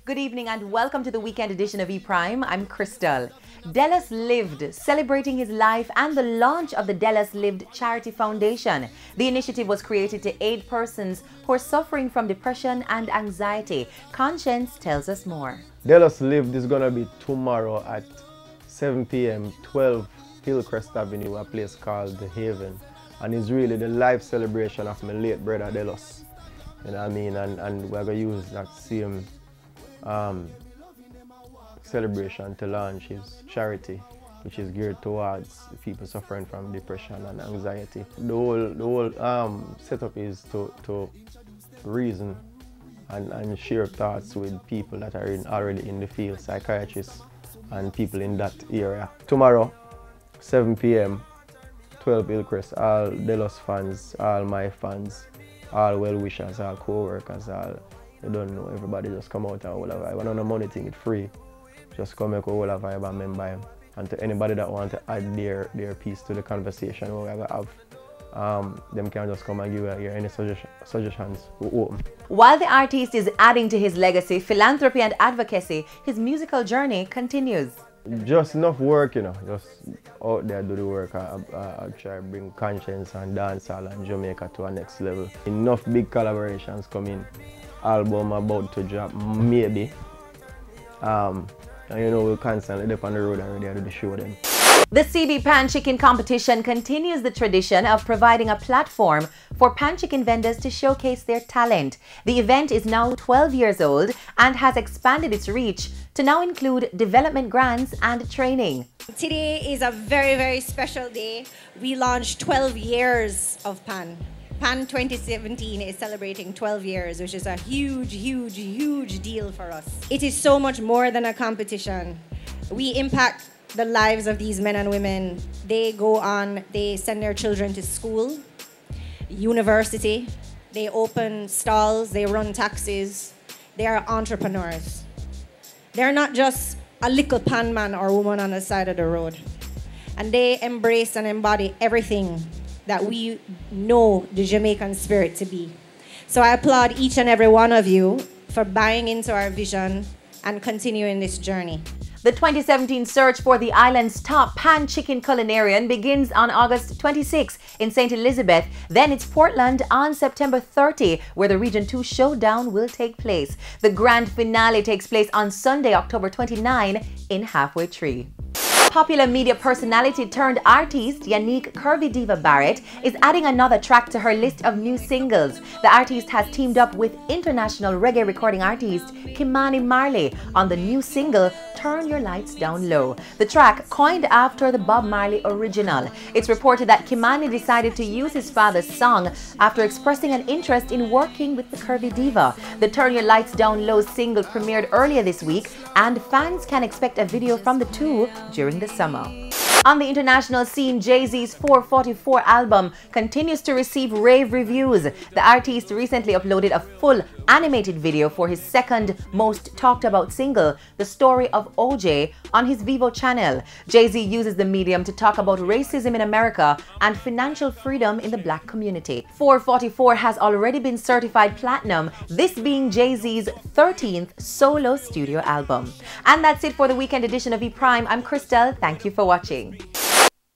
Good evening and welcome to the weekend edition of E-Prime. I'm Crystal. Delos Lived, celebrating his life and the launch of the Delos Lived Charity Foundation. The initiative was created to aid persons who are suffering from depression and anxiety. Conscience tells us more. Delos Lived is going to be tomorrow at 7 p.m., 12 Hillcrest Avenue, a place called The Haven. And it's really the life celebration of my late brother Delos. You know what I mean? And we're going to use that same celebration to launch his charity, which is geared towards people suffering from depression and anxiety. The whole setup is to reason and share thoughts with people that are already in the field, psychiatrists and people in that area. Tomorrow, 7 p.m., 12 Hillcrest, all Delos fans, all my fans, all well-wishers, all co-workers, all, you don't know, everybody just come out and all have vibe. I don't know money thing, it's free. Just come make a whole vibe and member him. And to anybody that want to add their piece to the conversation we're going to have, them can just come and give any suggestions. We're open. While the artist is adding to his legacy, philanthropy and advocacy, his musical journey continues. Just enough work, you know, just out there do the work. I try to bring conscience and dancehall and Jamaica to a next level. Enough big collaborations coming. Album about to drop, maybe. And you know, we'll constantly dip on the road and ready to do the show then. The CB Pan Chicken competition continues the tradition of providing a platform for pan chicken vendors to showcase their talent. The event is now 12 years old and has expanded its reach to now include development grants and training. Today is a very, very special day. We launched 12 years of Pan. Pan 2017 is celebrating 12 years, which is a huge, huge, huge deal for us. It is so much more than a competition. We impact the lives of these men and women. They go on, they send their children to school, university, they open stalls, they run taxis, they are entrepreneurs. They're not just a little pan man or woman on the side of the road. And they embrace and embody everything that we know the Jamaican spirit to be. So I applaud each and every one of you for buying into our vision and continuing this journey. The 2017 search for the island's top pan chicken culinarian begins on August 26 in St. Elizabeth. Then it's Portland on September 30, where the Region 2 showdown will take place. The grand finale takes place on Sunday, October 29 in Halfway Tree. Popular media personality turned artiste Yannick Curvy Diva Barrett is adding another track to her list of new singles. The artist has teamed up with international reggae recording artist Kimani Marley on the new single Turn Your Lights Down Low. The track, coined after the Bob Marley original. It's reported that Kimani decided to use his father's song after expressing an interest in working with the Curvy Diva. The Turn Your Lights Down Low single premiered earlier this week, and fans can expect a video from the two during the summer. On the international scene, Jay-Z's 444 album continues to receive rave reviews. The artist recently uploaded a full animated video for his second most talked about single, The Story of OJ, on his Vivo channel. Jay-Z uses the medium to talk about racism in America and financial freedom in the black community. 444 has already been certified platinum, this being Jay-Z's 13th solo studio album. And that's it for the weekend edition of E-Prime. I'm Crystal. Thank you for watching.